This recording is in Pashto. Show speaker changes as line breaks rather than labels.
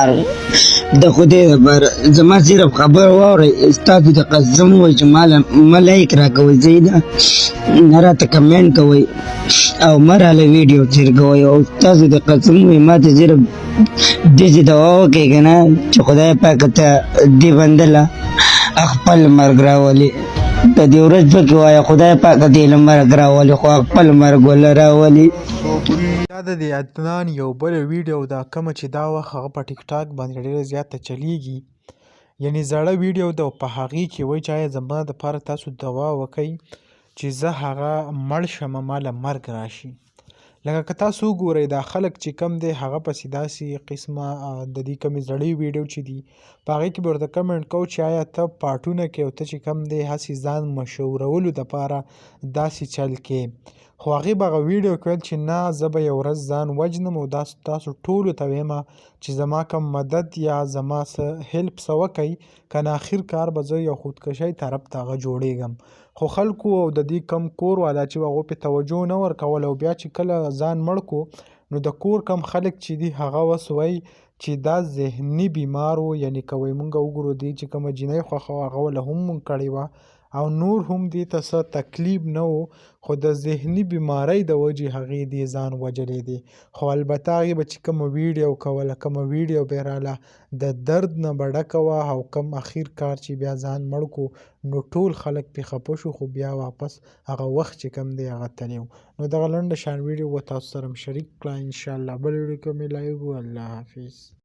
پلار د خدای لپاره زما صرف خبر واورئ ستاسو د قسم ووایي چې مه لایک راکوئ ځایونه نه راته کمنټ کوئ او مه راله ویډیو شیر کوئ او ستاسو د قسم ووایي ما ته صرف داسې دعا وکړئ که نه چې خدای پاک ته دې بنده له خپل مرګ راولي په دې ورځ پکې وایه خدای پاک دې له مرګ راولي خو خپل مرګ ونه راولي.
دا د دې عدنان یو بل ویډیو ده کومه چې دا وخت هغه په ټیک ټاک باندې ډېره زیاته چلیږي، یعنې زړه ویډیو ده او په هغې کې وایي چې آیا زما دپاره تاسو دعا وکئ چې زه هغه مړ شمه ما له مرګ راشي. لکه که تاسو وګورئ دا خلک چې کم دی هغه پسې داسې قسمه د دې کمې زړې ویډیو چې دي په هغې کې به ورته کمنټ کوو چې آیا ته پاټونه کوې او ته چې کم دی هسې ځان مشهورولو دپاره داسې چل کوې. خو هغې به هغه ویډیو کې ویل چې نه زه به یو ورځ ځان وجنم او دا تاسو ټولو ته ویمه چې زما کوم مدد یا زما څه هیلپ څه وکئ که نه اخر کار به زه یو خودکشۍ طرف ته هغه جوړېږم. خو خلکو او د دې کم کور والا چې هغو پې توجه نه ورکوله او بیا چې کله ځان مړ کړو نو د کور کم خلک چې دي هغه اوس وایي چې دا ذهني بیمار و، یعنې که وایي مونږ وګورو دې چې کومه جینۍ خوښه هغه وله هم مونږ کړې وه او نور هم دې ته څه تکلیف نه و خو د ذهني بیمارۍ د وجې هغې دې ځان وجلی دی. خو البته هغې به چې کومه ویډیو کوله کومه ویډیو به یې راله د درد نه به ډکه وه او کوم اخر کار چې بیا ځان مړ کړو نو ټول خلک پې خفه شو خو بیا واپس هغه وخت چې کوم دی هغه تللی و. نو دغه لنډه شان ویډیو به تاسو سره هم شریک کړه انشاءالله بل ویډیو کې به مې لایو. الله حافظ.